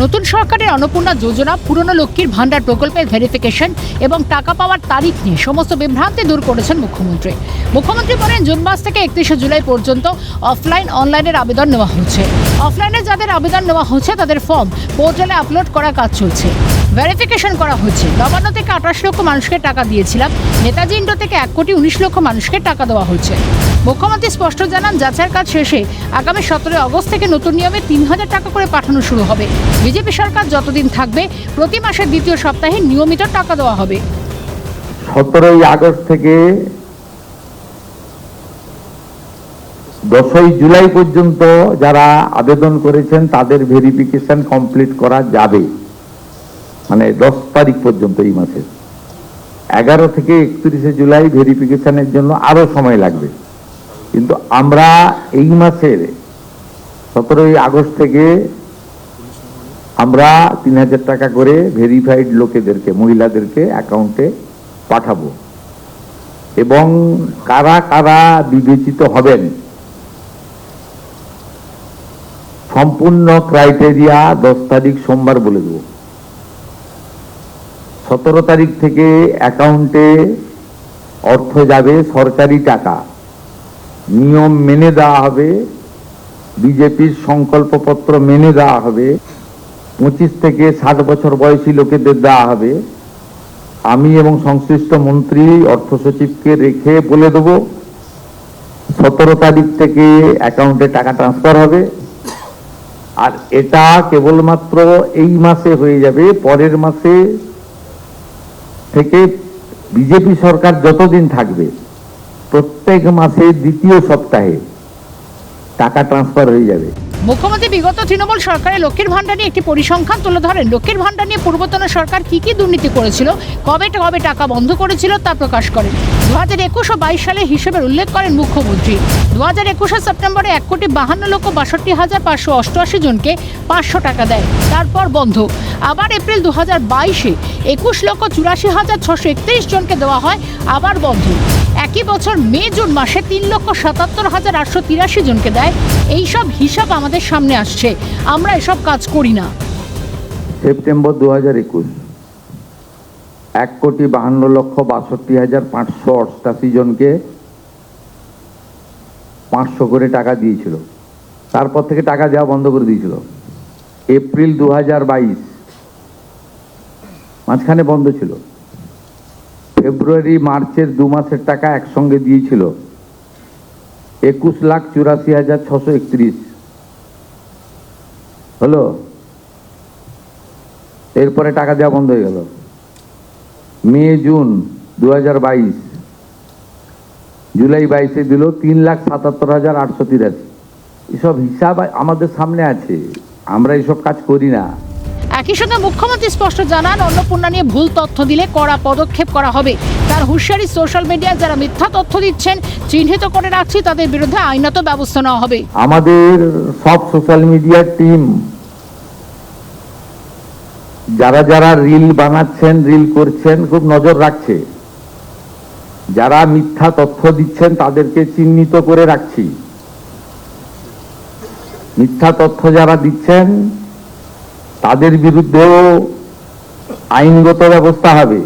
নতুন সরকারের অন্নপূর্ণা যোজনা, পুরনো লক্ষ্মীর ভান্ডার প্রকল্পের ভেরিফিকেশন এবং টাকা পাওয়ার তারিখ নিয়ে সমস্ত বিভ্রান্তি দূর করেছেন মুখ্যমন্ত্রী। মুখ্যমন্ত্রী বলেন, জুন মাস থেকে 31শে জুলাই পর্যন্ত অফলাইন অনলাইনের আবেদন নেওয়া হচ্ছে। অফলাইনে যাদের আবেদন নেওয়া হচ্ছে তাদের ফর্ম পোর্টালে আপলোড করার কাজ চলছে, ভেরিফিকেশন করা হচ্ছে। নবান্ন থেকে 28 লক্ষ মানুষকে টাকা দিয়েছিলাম, নেতাজি ইন্ডো থেকে 1,19 লক্ষ মানুষকে টাকা দেওয়া হচ্ছে। মুখ্যমন্ত্রী স্পষ্ট জানান, যাচাইয়ের কাজ শেষে আগামী 17 আগস্ট থেকে নতুন নিয়মে 3,000 টাকা করে পাঠানো শুরু হবে। বিজেপি সরকার যতদিন থাকবে প্রতি মাসের দ্বিতীয় সপ্তাহে নিয়মিত টাকা দেওয়া হবে। 17 আগস্ট থেকে 10 জুলাই পর্যন্ত যারা আবেদন করেছেন তাদের ভেরিফিকেশন কমপ্লিট করা যাবে, মানে 10 তারিখ পর্যন্ত এই মাসের। 11 থেকে 31শে জুলাই ভেরিফিকেশনের জন্য আরো সময় লাগবে, কিন্তু আমরা এই মাসের 17 আগস্ট থেকে আমরা 3,000 টাকা করে ভেরিফাইড লোকেদেরকে, মহিলাদেরকে অ্যাকাউন্টে পাঠাবো। এবং কারা কারা বিবেচিত হবেন সম্পূর্ণ ক্রাইটেরিয়া 10 তারিখ সোমবার বলে দেব। 17 তারিখ থেকে অ্যাকাউন্টে অর্থ যাবে, সরকারি টাকা, নিয়ম মেনে দেওয়া হবে, বিজেপির সংকল্পপত্র মেনে দেওয়া হবে। 25 থেকে 60 বছর বয়সী লোকেদের দেওয়া হবে। আমি এবং সংশ্লিষ্ট মন্ত্রী অর্থ সচিবকে রেখে বলে দেব 17 তারিখ থেকে অ্যাকাউন্টে টাকা ট্রান্সফার হবে। আর এটা কেবলমাত্র এই মাসে হয়ে যাবে, পরের মাসে থেকে বিজেপি সরকার যতদিন থাকবে প্রত্যেক মাসে দ্বিতীয় সপ্তাহে টাকা ট্রান্সফার হয়ে যাবে। মুখ্যমন্ত্রী বিগত তৃণমূল সরকারের লক্ষ্মীর ভান্ডার নিয়ে একটি পরিসংখ্যান তুলে ধরেন। লক্ষ্মীর ভান্ডার নিয়ে পূর্বতন সরকার কি কি দুর্নীতি করেছিল, কবে কবে টাকা বন্ধ করেছিল তা প্রকাশ করেন। 2021 ও 22 সালে হিসেবের উল্লেখ করেন মুখ্যমন্ত্রী। 2021 সেপ্টেম্বরে 1,52,588 জনকে 500 টাকা দেয়, তারপর বন্ধ। আবার এপ্রিল 2022-এ 21,84,631 জনকে দেওয়া হয়, আবার বন্ধ। একই বছর মে জুন মাসে 3,77,883 জনকে দেয়। এইসব হিসাব আমাদের সামনে আসছে, আমরা এসব কাজ করি না। সেপ্টেম্বর 2021 1,52,62,588 জনকে 500 করে টাকা দিয়েছিল, তারপর থেকে টাকা দেওয়া বন্ধ করে দিয়েছিল। এপ্রিল 2022 মাঝখানে বন্ধ ছিল। ফেব্রুয়ারি মার্চের 2 মাসের টাকা একসঙ্গে দিয়েছিল 21,84,631 হলো। এরপরে টাকা দেওয়া বন্ধ হয়ে গেল। মে জুন 2022, জুলাই 22-এ দিল 3,77,883। এসব হিসাব আমাদের সামনে আছে, আমরা এসব কাজ করি না। একই সঙ্গে মুখ্যমন্ত্রী স্পষ্ট জানান, অন্নপূর্ণা নিয়ে ভুল তথ্য দিলে কড়া পদক্ষেপ করা হবে। তার হুঁশিয়ারি, সোশ্যাল মিডিয়ায় যারা মিথ্যা তথ্য দিচ্ছেন চিহ্নিত করে রাখছি, তাদের বিরুদ্ধে আইনত ব্যবস্থা নেওয়া হবে। আমাদের সব সোশ্যাল মিডিয়ার টিম যারা যারা রিল বানাচ্ছেন, রিল করছেন, খুব নজর রাখছে। যারা মিথ্যা তথ্য দিচ্ছেন তাদেরকে চিহ্নিত করে রাখছি। মিথ্যা তথ্য যারা দিচ্ছেন তাদের বিরুদ্ধেও আইনগত ব্যবস্থা হবে।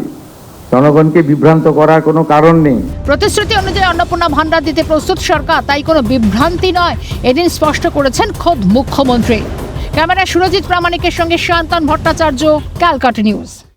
জনগণকে বিভ্রান্ত করার কোনো কারণ নেই। প্রতিশ্রুতি অনুযায়ী অন্নপূর্ণা ভান্ডার দিতে প্রস্তুত সরকার, তাই কোনো বিভ্রান্তি নয়, এদিন স্পষ্ট করেছেন খোদ মুখ্যমন্ত্রী। ক্যামেরায় সুরজিৎ প্রামাণিকের সঙ্গে শান্তন ভট্টাচার্য, ক্যালকাটা নিউজ।